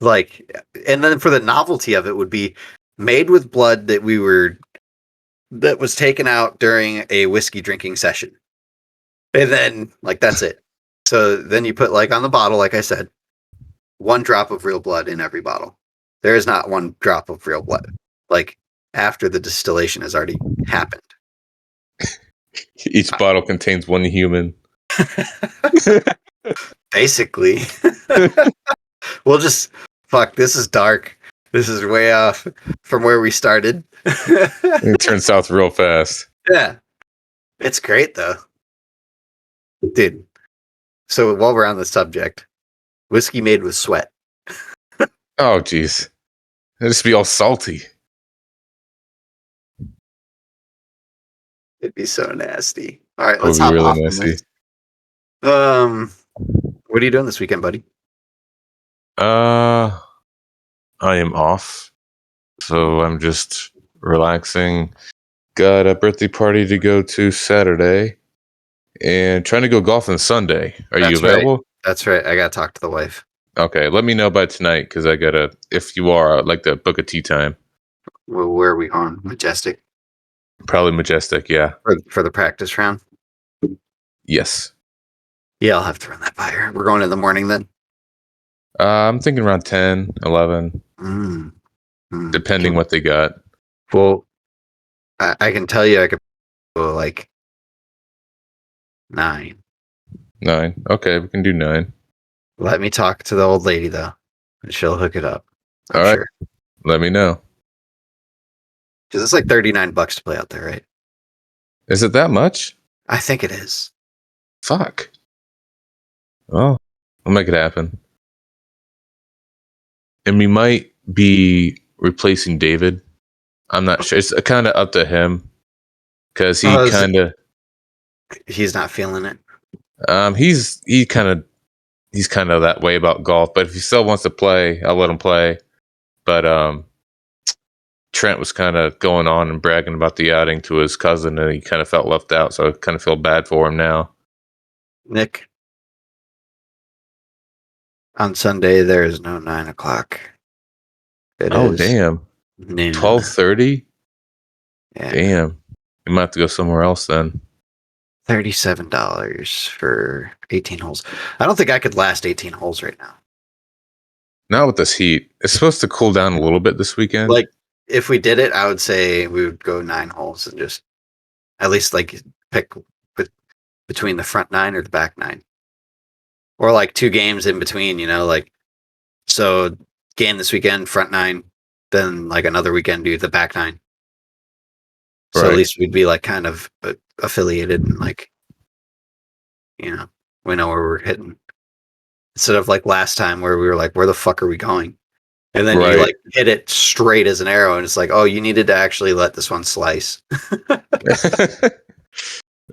like, and then for the novelty of it would be made with blood that was taken out during a whiskey drinking session, and then like that's it. So then you put like on the bottle, like I said, 1 drop of real blood in every bottle. There is not 1 drop of real blood. Like after the distillation has already happened.
Each bottle contains one human.
Basically. We'll just fuck. This is dark. This is way off from where we started.
It turns south real fast.
Yeah, it's great though, dude. So while we're on the subject, whiskey made with sweat.
Oh, jeez. It'd just be all salty.
It'd be so nasty. All right,
It would
let's
be
hop
really
off on
nasty.
this. What are you doing this weekend, buddy?
I am off. So I'm just relaxing. Got a birthday party to go to Saturday. And trying to go golfing Sunday. Are you
That's right.
available?
That's right. I gotta talk to the wife.
Okay, let me know by tonight because I gotta. If you are, I'd like to book a tea time.
Well, where are we going? Majestic
Probably Majestic. Yeah.
for the practice round.
Yes.
Yeah, I'll have to run that by her. We're going in the morning then.
I'm thinking around 10, 11, depending what they got.
Well, I can tell you, I could go like 9.
9. Okay, we can do 9.
Let me talk to the old lady though, and she'll hook it up. I'm
All right.
sure.
Let me know.
Because it's like $39 to play out there, right?
Is it that much?
I think it is.
Fuck. Well, I'll make it happen. And we might be replacing David. I'm not sure. It's kind of up to him because he kind of
he's not feeling it.
He's kind of that way about golf. But if he still wants to play, I'll let him play. But Trent was kind of going on and bragging about the outing to his cousin, and he kind of felt left out. So I kind of feel bad for him now.
Nick, on Sunday there is no 9 o'clock.
Oh damn!
Noon.
12:30.
Yeah.
Damn. You might have to go somewhere else then.
$37 for 18 holes. I don't think I could last 18 holes right now.
Not with this heat. It's supposed to cool down a little bit this weekend.
Like, if we did it, I would say we would go 9 holes and just at least like pick between the front 9 or the back 9. Or like 2 games in between, like so game this weekend, front 9, then like another weekend do the back 9. So
Right.
at least we'd be like kind of affiliated and like, we know where we're hitting. Instead of like last time where we were like, where the fuck are we going? And then you like hit it straight as an arrow and it's like, oh, you needed to actually let this one slice.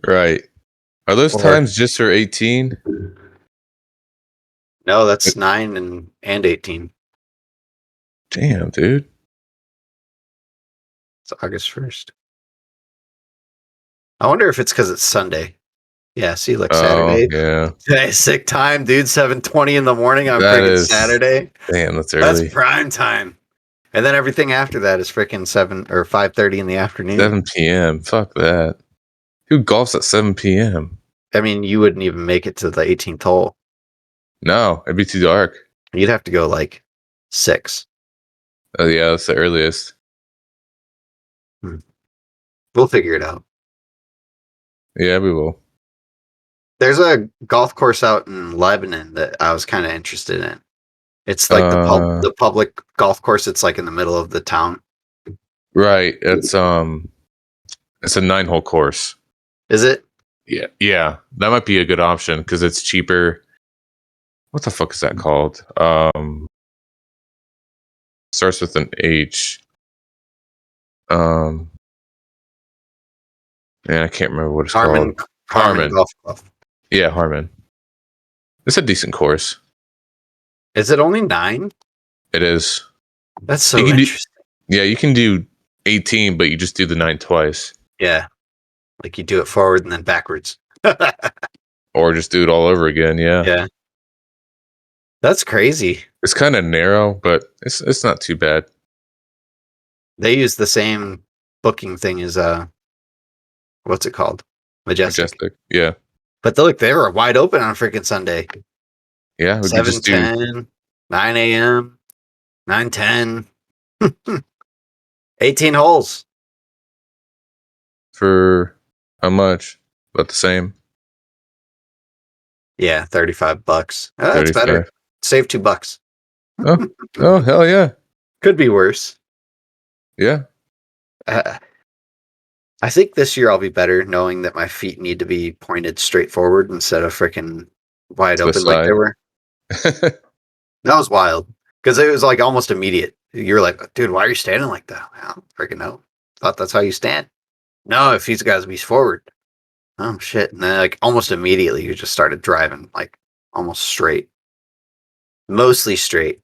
Right. Are those times just for 18?
No, that's 9 and 18.
Damn, dude.
It's August 1st. I wonder if it's because it's Sunday. Yeah, see, like Saturday.
Yeah.
Hey, sick time, dude. 7:20 in the morning on
That
freaking
is-
Saturday.
Damn, that's early.
That's prime time. And then everything after that is freaking 7 or 5:30 in the afternoon.
7 p.m. Fuck that. Who golfs at 7 p.m.?
I mean, you wouldn't even make it to the 18th hole.
No, it'd be too dark.
You'd have to go like 6.
Oh, yeah, that's the earliest.
We'll figure it out.
Yeah, we will.
There's a golf course out in Lebanon that I was kind of interested in. It's like the public golf course. It's like in the middle of the town.
Right. It's a 9-hole course.
Is it?
Yeah. That might be a good option because it's cheaper. What the fuck is that called? Starts with an H. Man, I can't remember what it's called.
Harmon Golf Club.
Yeah, Harmon. It's a decent course.
Is it only 9?
It is.
That's so interesting.
You can do 18, but you just do the 9 twice.
Yeah. Like you do it forward and then backwards.
Or just do it all over again, yeah.
Yeah. That's crazy.
It's kind of narrow, but it's not too bad.
They use the same booking thing as what's it called? Majestic.
Yeah.
But look, they were wide open on freaking Sunday.
Yeah, we could just do
7:10, 9 a.m., 9:10. 18 holes.
For how much? About the same.
Yeah, $35. That's better. Save $2.
Oh, hell yeah.
Could be worse.
Yeah.
I think this year I'll be better knowing that my feet need to be pointed straight forward instead of freaking wide open like they were. That was wild because it was like almost immediate. You're like, dude, why are you standing like that? I don't freaking know. Thought that's how you stand. No, if he's got to be forward. Oh shit! And then like almost immediately you just started driving like almost straight, mostly straight.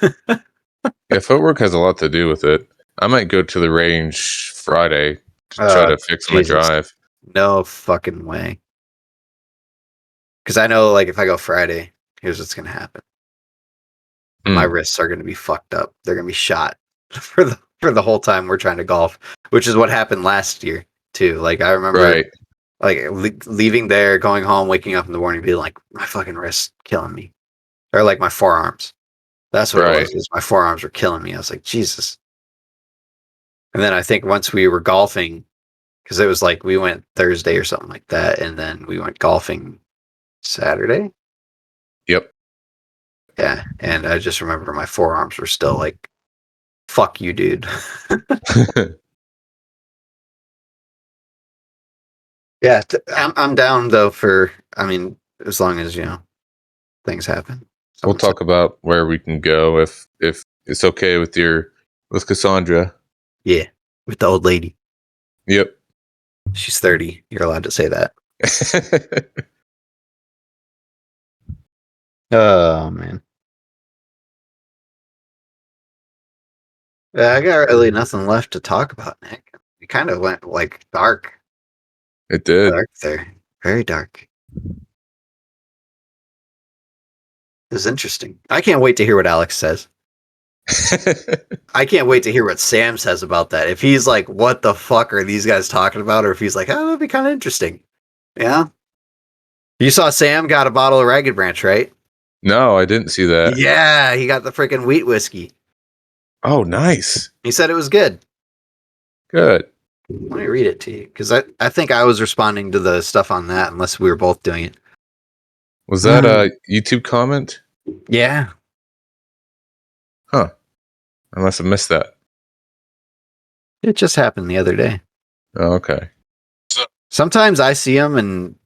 Yeah, footwork has a lot to do with it. I might go to the range Friday to try to fix my drive.
No fucking way. Because I know, like, if I go Friday, here's what's gonna happen. My wrists are gonna be fucked up. They're gonna be shot for the whole time we're trying to golf, which is what happened last year too. Like I remember, like leaving there, going home, waking up in the morning, being like, my fucking wrists killing me, or like my forearms. That's what it was. Is my forearms were killing me. I was like, Jesus. And then I think once we were golfing, because it was like we went Thursday or something like that, and then we went golfing Saturday.
Yep.
Yeah, and I just remember my forearms were still like, "Fuck you, dude." Yeah, I'm down though for. I mean, as long as things happen.
We'll talk about where we can go if it's okay with Cassandra.
Yeah, with the old lady.
Yep.
She's 30. You're allowed to say that. Oh man. I got really nothing left to talk about, Nick. We kind of went like dark.
It did.
Dark there. Very dark. This is interesting. I can't wait to hear what Alex says. I can't wait to hear what Sam says about that. If he's like, what the fuck are these guys talking about? Or if he's like, oh, that'd be kind of interesting. Yeah. You saw Sam got a bottle of Ragged Branch, right?
No, I didn't see that.
Yeah, he got the freaking wheat whiskey.
Oh, nice.
He said it was good.
Good.
Let me read it to you, because I think I was responding to the stuff on that, unless we were both doing it.
Was that a YouTube comment?
Yeah.
Huh. I must have missed that.
It just happened the other day.
Oh, okay.
Sometimes I see them, and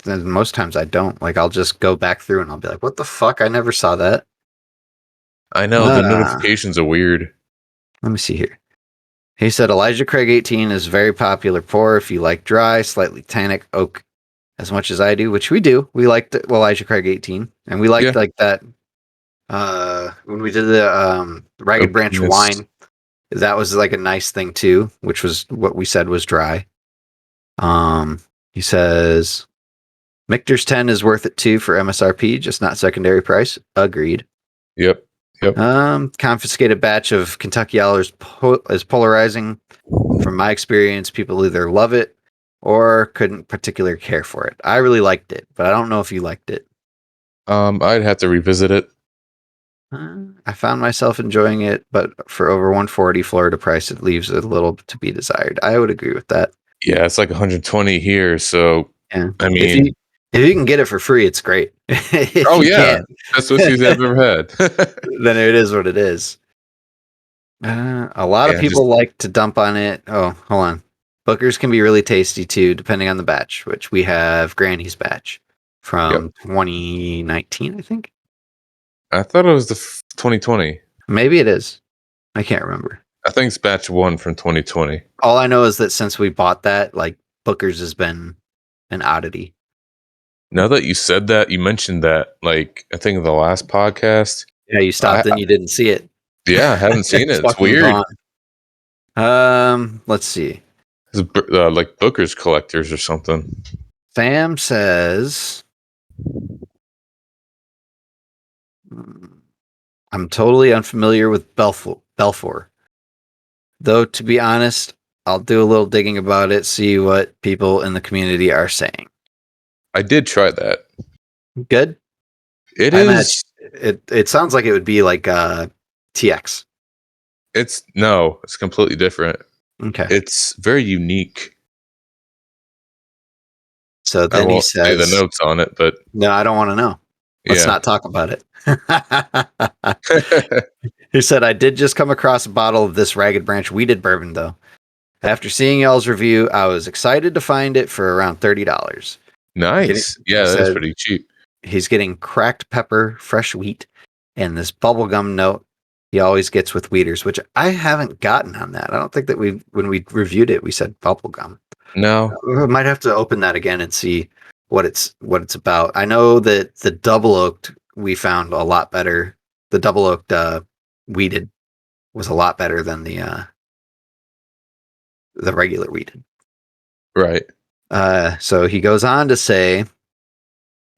most times I don't. Like, I'll just go back through and I'll be like, what the fuck? I never saw that.
I know, the notifications are weird.
Let me see here. He said Elijah Craig 18 is very popular pour if you like dry, slightly tannic oak as much as I do, which we do. We liked Elijah Craig 18, and we liked like that when we did the Ragged Branch wine. That was like a nice thing too, which was what we said was dry. He says Michter's 10 is worth it too for MSRP, just not secondary price. Agreed.
Yep.
Confiscated batch of Kentucky Owlers is polarizing. From my experience, people either love it or couldn't particularly care for it. I really liked it, but I don't know if you liked it.
I'd have to revisit it.
I found myself enjoying it, but for over 140 Florida price, it leaves a little to be desired. I would agree with that.
Yeah, it's like 120 here, so
Yeah.
I
If you
mean,
if you can get it for free, it's great. If
oh
you
yeah,
can't,
best whiskies I've ever had.
then it is what it is. A lot of
Yeah, just
people like to dump on it. Oh, hold on. Bookers can be really tasty too, depending on the batch, which we have Granny's batch
yep.
from 2019, I think.
I thought it was the 2020.
Maybe it is. I can't remember.
I think it's batch 1 from 2020.
All I know is that since we bought that, like Booker's has been an oddity.
Now that you said that, you mentioned that, like I think in the last podcast.
Yeah, you
I,
stopped and you didn't see it.
yeah, I haven't seen it.
It's
It's
fucking
weird.
gone. Let's see.
It's like Booker's collectors or something.
Sam says, I'm totally unfamiliar with Belfour. Though, to be honest, I'll do a little digging about it, see what people in the community are saying.
I did try that.
Good?
It
I imagine
is.
it sounds like it would be like TX.
It's completely different.
Okay.
It's very unique.
So
I
then he
won't say the
says,
notes on it, but
no, I don't want to know. Let's
yeah.
not talk about it. He said, I did just come across a bottle of this Ragged Branch weeded bourbon, though. After seeing y'all's review, I was excited to find it for around $30.
Nice.
He
Yeah, that is
said
pretty cheap.
he's getting cracked pepper, fresh wheat, and this bubblegum note he always gets with weeders, which I haven't gotten on that. I don't think that when we reviewed it, we said bubblegum.
No.
We might have to open that again and see what it's about. I know that the double oaked we found a lot better. The double oaked weeded was a lot better than the regular weeded.
Right.
So he goes on to say,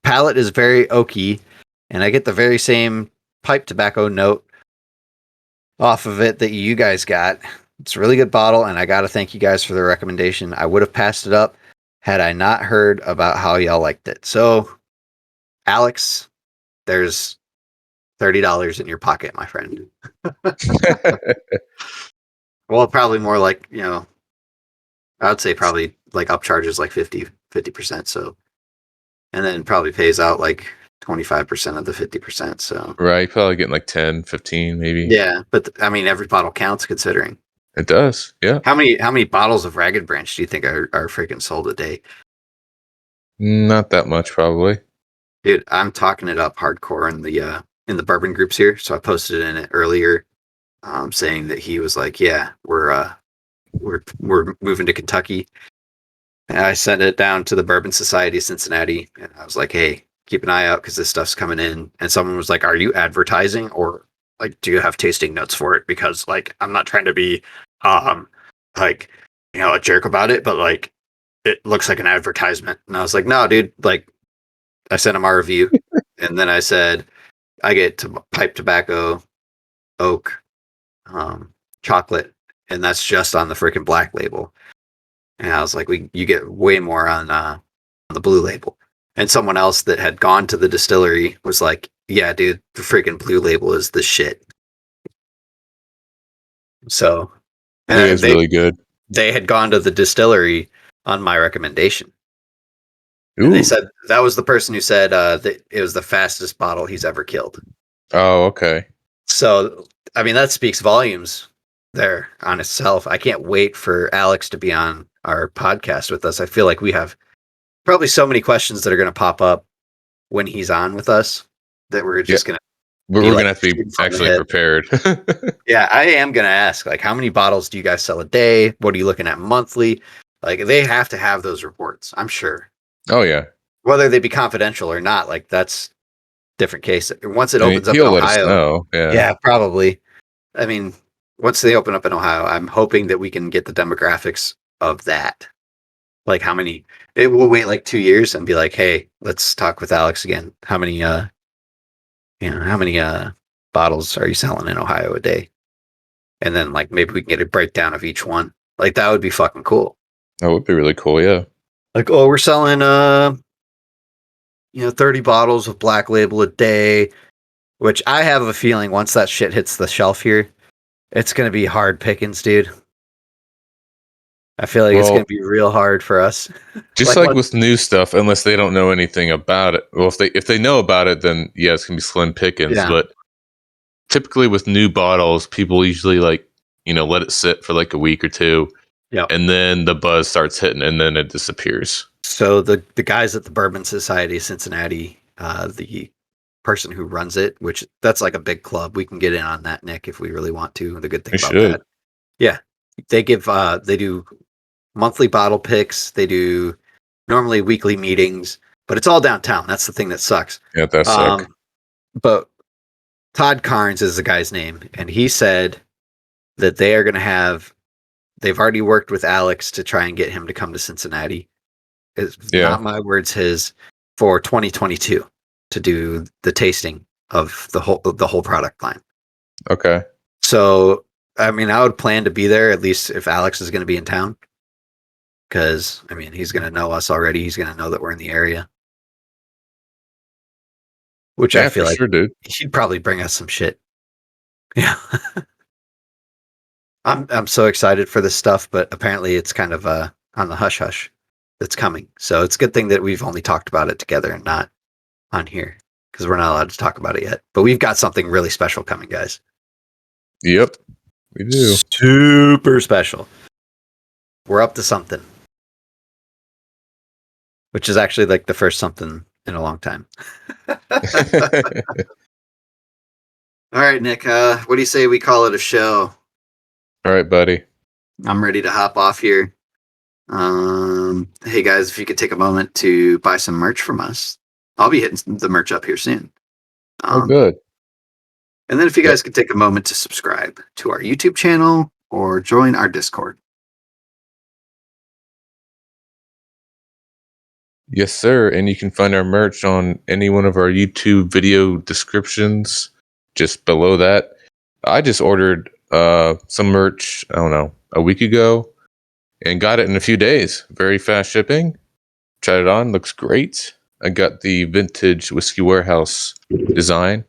palate is very oaky, and I get the very same pipe tobacco note off of it that you guys got. It's a really good bottle, and I got to thank you guys for the recommendation. I would have passed it up had I not heard about how y'all liked it. So, Alex, there's $30 in your pocket, my friend. Well, probably more like, I would say probably like upcharges like 50%. So, and then probably pays out like 25% of the 50%. So,
Right. Probably getting like 10, 15 maybe.
yeah, but I mean, every bottle counts considering.
It does. Yeah.
How many bottles of Ragged Branch do you think are freaking sold a day?
Not that much, probably.
Dude, I'm talking it up hardcore in the bourbon groups here. So I posted in it earlier, saying that he was like, "Yeah, we're moving to Kentucky." And I sent it down to the Bourbon Society of Cincinnati, and I was like, "Hey, keep an eye out because this stuff's coming in." And someone was like, "Are you advertising or like do you have tasting notes for it?" Because like I'm not trying to be like a jerk about it, but like it looks like an advertisement. And I was like, "No, dude, like." I sent him our review, and then I said I get pipe tobacco, oak, chocolate, and that's just on the freaking black label. And I was like, you get way more on the blue label. And someone else that had gone to the distillery was like, yeah, dude, the freaking blue label is the shit. So
I think it's
they
really good.
they had gone to the distillery on my recommendation. And they
Ooh.
said that was the person who said that it was the fastest bottle he's ever killed.
Oh, okay.
So, I mean, that speaks volumes there on itself. I can't wait for Alex to be on our podcast with us. I feel like we have probably so many questions that are going to pop up when he's on with us that we're
Yeah.
just going to
We're
be
going
like
to have to be
shooting from the
actually
hip.
prepared.
Yeah, I am going to ask, like, how many bottles do you guys sell a day? What are you looking at monthly? Like, they have to have those reports, I'm sure.
Oh, yeah.
Whether they be confidential or not, like, that's different case. Once it
I mean,
opens up in
he'll let us
Ohio,
know. Yeah.
yeah, probably. I mean, once they open up in Ohio, I'm hoping that we can get the demographics of that. Like how many we'll wait like 2 years and be like, hey, let's talk with Alex again. How many bottles are you selling in Ohio a day? And then like maybe we can get a breakdown of each one. Like that would be fucking cool.
That would be really cool. Yeah.
Like, oh, we're selling 30 bottles of Black Label a day, which I have a feeling once that shit hits the shelf here, it's gonna be hard pickings, dude. I feel like it's going to be real hard for us.
Just like with new stuff, unless they don't know anything about it. Well, if they know about it, then yeah, it's gonna be slim pickings.
Yeah.
But typically with new bottles, people usually let it sit for like a week or two,
Yeah.
and then the buzz starts hitting, and then it disappears.
So the guys at the Bourbon Society of Cincinnati, the person who runs it, which that's like a big club, we can get in on that, Nick, if we really want to. The good thing
We
about
should.
that, yeah, they do monthly bottle picks. They do normally weekly meetings, but it's all downtown. That's the thing that sucks.
Yeah, that suck.
But Todd Carnes is the guy's name, and he said that they are going to have. They've already worked with Alex to try and get him to come to Cincinnati. It's not my words, his, for 2022 to do the tasting of the whole product line.
Okay.
So, I mean, I would plan to be there at least if Alex is going to be in town, because I mean, he's going to know us already. He's going to know that we're in the area, which I feel like
sure, dude.
he'd probably bring us some shit. Yeah. I'm so excited for this stuff, but apparently it's kind of on the hush hush that's coming. So it's a good thing that we've only talked about it together and not on here, because we're not allowed to talk about it yet. But we've got something really special coming, guys.
Yep, we do.
Super special. We're up to something, which is actually like the first something in a long time. All right, Nick, what do you say we call it a show?
All right, buddy.
I'm ready to hop off here. Hey guys, if you could take a moment to buy some merch from us, I'll be hitting the merch up here soon.
Oh, good.
And then if you guys could take a moment to subscribe to our YouTube channel or join our Discord.
Yes, sir. And you can find our merch on any one of our YouTube video descriptions just below that. I just ordered some merch, I don't know, a week ago and got it in a few days. Very fast shipping. Tried it on, looks great. I got the vintage Whiskey Warehouse design.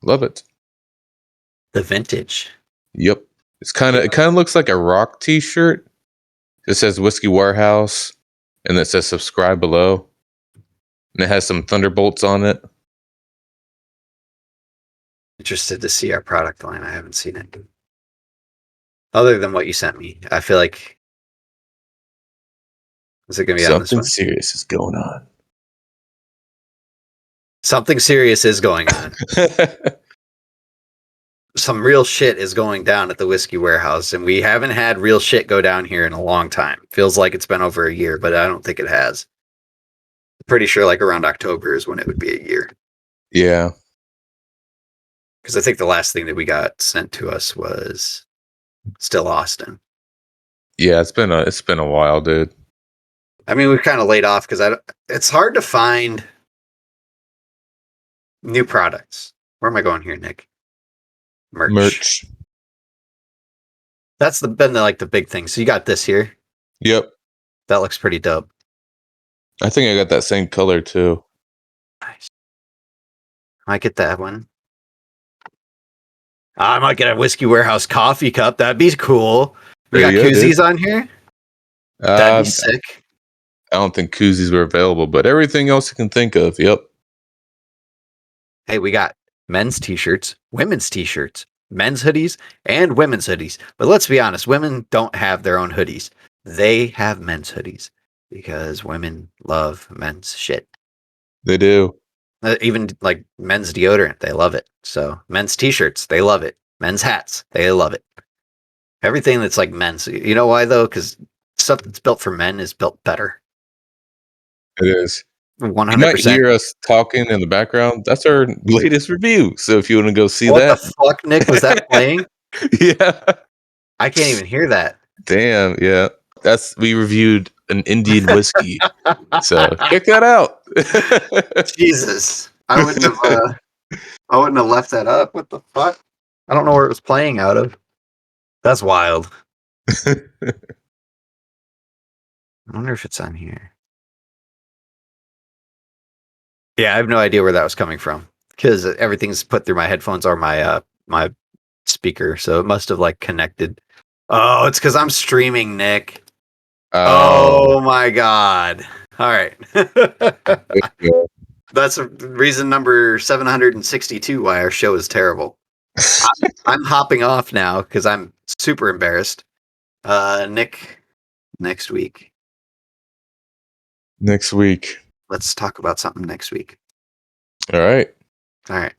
Love it.
The vintage.
Yep. It kind of looks like a rock t-shirt. It says Whiskey Warehouse and it says subscribe below. And it has some thunderbolts on it.
Interested to see our product line. I haven't seen it. Other than what you sent me, I feel like, is it going to be on this one?
Something serious is going on.
Something serious is going on. Some real shit is going down at the Whiskey Warehouse, and we haven't had real shit go down here in a long time. Feels like it's been over a year, but I don't think it has. Pretty sure like around October is when it would be a year.
Yeah.
Because I think the last thing that we got sent to us was still Austin.
Yeah, it's been a while, dude.
I mean, we've kind of laid off because it's hard to find new products. Where am I going here, Nick? Merch. That's been the big thing. So you got this here.
Yep.
That looks pretty dope.
I think I got that same color too.
Nice. I might get that one. I might get a Whiskey Warehouse coffee cup. That'd be cool. We got koozies on here. That'd be sick.
I don't think koozies were available, but everything else you can think of. Yep.
Hey, we got men's t-shirts, women's t-shirts, men's hoodies, and women's hoodies. But let's be honest, women don't have their own hoodies. They have men's hoodies because women love men's shit.
They do.
Even like men's deodorant, they love it. So men's t-shirts, they love it. Men's hats, they love it. Everything that's like men's. You know why though? Because stuff that's built for men is built better.
It is.
100%.
You might hear us talking in the background. That's our latest review. So if you want to go see
what
that.
What the fuck, Nick? Was that playing?
Yeah.
I can't even hear that.
Damn, yeah. We reviewed an Indian whiskey. So check that out.
Jesus. I wouldn't have left that up. What the fuck? I don't know where it was playing out of. That's wild. I wonder if it's on here. Yeah, I have no idea where that was coming from because everything's put through my headphones or my my speaker, so it must have like connected. Oh, it's because I'm streaming, Nick. Oh my god. All right. That's reason number 762 why our show is terrible. I'm hopping off now because I'm super embarrassed. Nick, next week.
Next week.
Let's talk about something next week.
All right.
All right.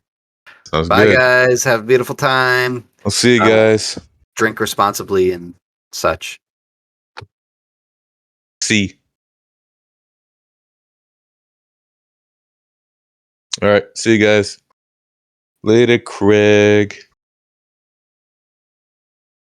Sounds
Bye,
good.
guys. Have a beautiful time.
I'll see you guys.
Drink responsibly and such.
See. All right. See you guys. Later, Craig.